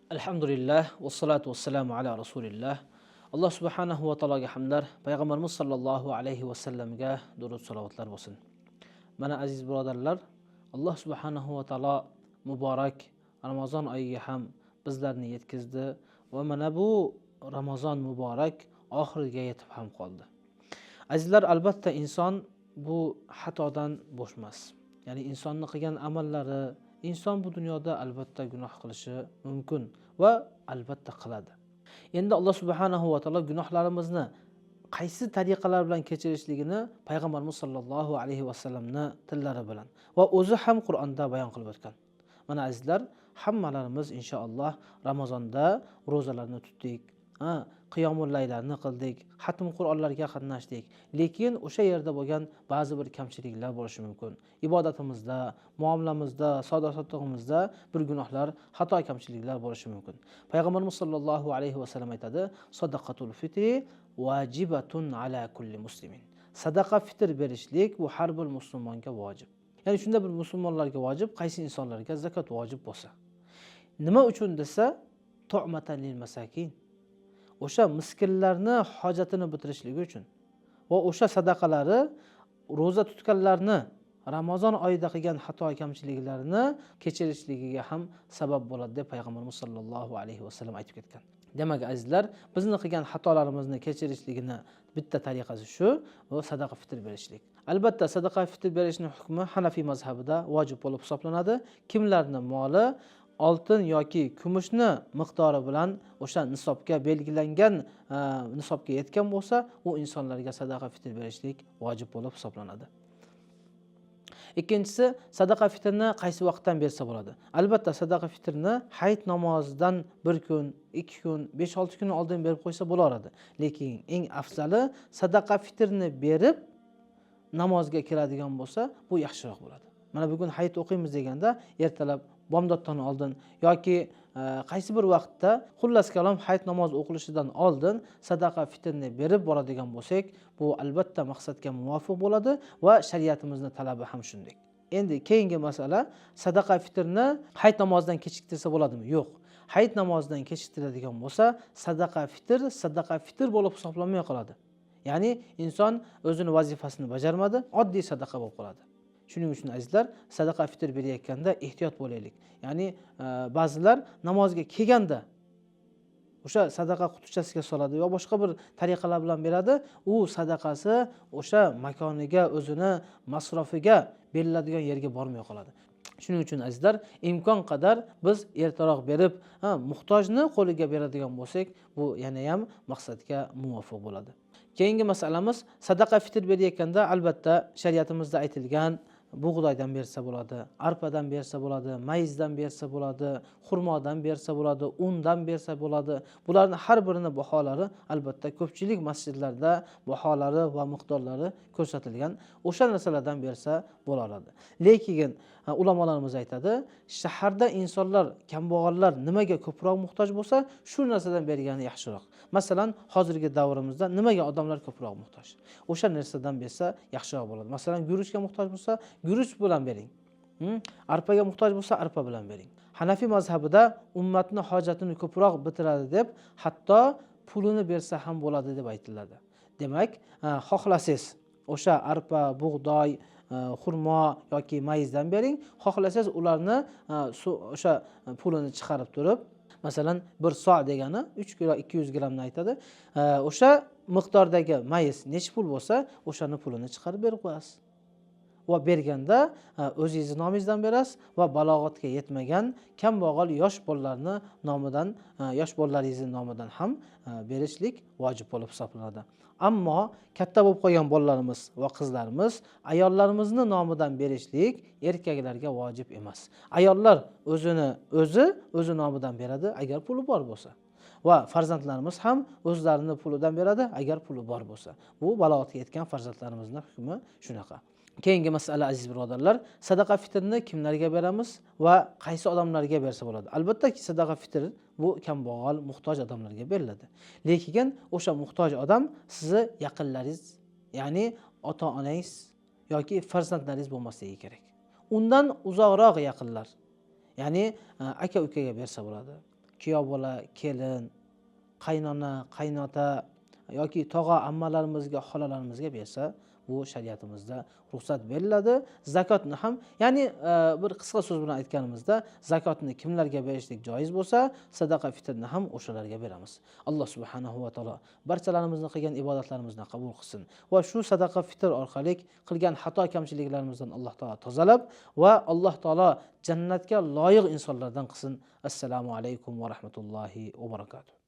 Alhamdulillah vassalatu vassalamu ala rasulillah. Alloh subhanahu va taologa hamdlar, payg'ambarimiz sollallohu alayhi vasallamga durud salovatlar bo'lsin. Mana aziz birodarlar, Alloh subhanahu va taolo muborak Ramazon oyiga ham bizlarni yetkazdi va mana bu Ramazon muborak oxiriga yetib ham qoldi. Azizlar, albatta inson bu xatodan bo'shmas. Ya'ni insonning qilgan amallari, inson bu dunyoda albatta gunoh qilishi mumkin va albatta qiladi. Endi Alloh subhanahu va taolo gunohlarimizni qaysi tariqalar bilan kechirishligini payg'ambarimiz sollallohu alayhi vasallamni tillari bilan va o'zi ham Qur'onda bayon qilib o'tgan. Mana azizlar, hammalarimiz inshaalloh Ramazonda ro'zalarni tutdik, qiyomul laylarni qildik, xatm Qur'onlarga qatnashdik. Lekin o'sha yerda bo'lgan ba'zi bir kamchiliklar bo'lishi mumkin. Ibodatimizda, muomalamizda, savdo-sotiqimizda bir gunohlar, xato kamchiliklar bo'lishi mumkin. Payg'ambarimiz sollallohu alayhi vasallam aytadi: "Sadaqatul fitri vajibatun ala kulli muslimin." Sadaqa fitr berishlik bu har bir musulmonga vojib. Ya'ni shunda bir musulmonlarga vojib, qaysi insonlarga zakot vojib bo'lsa. Nima uchun desa, tu'matan lil masakin. O'sha miskinlarni hojatini bitirishligi uchun va o'sha sadaqalari ro'za tutganlarni Ramazon oyida qilgan xato kamchiliklarini kechirishligiga ham sabab bo'ladi deb payg'ambarimiz sollallohu alayhi vasallam aytib ketgan. Demak azizlar, bizni qilgan xatolarimizni kechirishligini bitta tariqasi shu, va sadaqa fitr berishlik. Albatta sadaqa fitr berishning hukmi Hanafiy mazhabida vojib bo'lib hisoblanadi. Kimlarning moli oltin yoki kumushni miqdori bilan o'sha nisobga belgilangan nisobga yetgan bo'lsa, u insonlarga sadaqa fitr berishlik vojib bo'lib hisoblanadi. Ikkinchisi, sadaqa fitrni qaysi vaqtdan bersa bo'ladi? Albatta sadaqa fitrni hayit namozidan 1 kun, 2 kun, 5-6 kun oldin berib qo'ysa bo'lardi. Lekin eng afzali sadaqa fitrni berib namozga kiradigan bo'lsa, bu yaxshiroq bo'ladi. Mana bugun hayit o'qiymiz deganda ertalab bomdoddan oldin yoki qaysi bir vaqtda, xullas kalom hayit namozi o'qilishidan oldin sadaqa fitrni berib boradigan bo'lsak, bu albatta maqsadga muvofiq bo'ladi va shariatimizning talabi ham shunday. Endi keyingi masala, sadaqa fitrni hayit namozidan kechiktirsa bo'ladimi? Yo'q. Hayit namozidan kechiktiradigan bo'lsa, sadaqa fitr bo'lib hisoblanmay qoladi. Ya'ni inson o'zining vazifasini bajarmadi, oddiy sadaqa bo'lib qoladi. Shuning uchun azizlar, sadaqa fitr berayotganda ehtiyot bo'laylik. Ya'ni ba'zilar namozga kelganda o'sha sadaqa qutichasiga soladi va boshqa bir tariqalar bilan beradi. U sadaqasi o'sha makoniga, o'zini masrofiga beriladigan yerga bormay qoladi. Shuning uchun azizlar, imkon qadar biz ertaroq berib, muhtojni qo'liga beradigan bo'lsak, bu yana ham maqsadga muvofiq bo'ladi. Keyingi masalamiz, sadaqa fitr berayotganda albatta shariatimizda aytilgan bug'doydan bersa bo'ladi, arpadan bersa bo'ladi, mayizdan bersa bo'ladi, xurmodan bersa bo'ladi, undan bersa bo'ladi. Bularning har birining baholari albatta ko'pchilik masjidlarda baholari va miqdorlari ko'rsatilgan. O'sha narsalardan bersa bo'lardi. Lekin ulamolarimiz aytadi, shaharda insonlar, kambag'allar nimaga ko'proq muhtoj bo'lsa, shu narsadan bergani yaxshiroq. Masalan, hozirgi davrimizda nimaga odamlar ko'proq muhtoj? O'sha narsadan bersa yaxshiroq bo'ladi. Masalan, guruchga muhtoj bo'lsa, guruch bilan bering. Arpaga muhtoj bo'lsa, arpa bilan bering. Hanafiy mazhabida ummatning hojatini ko'proq bitiradi deb, hatto pulini bersa ham bo'ladi deb aytiladi. Demak, xohlasangiz o'sha arpa, bug'doy, xurmo yoki mayizdan bering. Xohlasangiz ularni o'sha pulini chiqarib turib, masalan, 1 so' degani 3 kilo 200 grammni aytadi. O'sha miqdordagi mayiz nech pul bo'lsa, o'shani pulini chiqarib berib qo'yasiz. Va berganda o'zingiz nomingizdan berasiz va balog'atga yetmagan kambag'al yosh bolalarni nomidan, yosh bolalaringizning nomidan ham berishlik vojib bo'lib hisoblanadi. Ammo katta bo'lib qolgan bolalarimiz va qizlarimiz ayollarimizni nomidan berishlik erkaklarga vojib emas. Ayollar o'zi nomidan beradi agar puli bor bo'lsa. Va farzandlarimiz ham o'zlarining pulidan beradi agar puli bor bo'lsa. Bu balog'atga yetgan farzandlarimizning hukmi shunaqa. Keyingi masala aziz birodarlar, sadaqa fitrni kimlarga beramiz va qaysi odamlarga bersa bo'ladi? Albatta ki sadaqa fitr bu kambag'al, muhtoj odamlarga beriladi. Lekin o'sha muhtoj odam sizni yaqinlaringiz, ya'ni ota-onangiz yoki farzandlaringiz bo'lmasligi kerak. Undan uzoqroq yaqinlar, ya'ni aka-ukaga bersa bo'ladi. kuyov bola, kelin, qaynona, qaynota yoki tog'a ammalarimizga, xolalarimizga bersa, bu shariatimizda ruxsat beriladi. Zakotni ham, ya'ni bir qisqa so'z bilan aytganimizda, zakotni kimlarga berishlik joiz bo'lsa, sadaqa fitrni ham o'shalarga beramiz. Alloh subhanahu va taolo barchalarimizni qilgan ibodatlarimizni qabul qilsin va shu sadaqa fitr orqali qilgan xato kamchiliklarimizdan Alloh taolo tozalab va Alloh taolo jannatga loyiq insonlardan qilsin. Assalomu alaykum va rahmatullohi va barakatuh.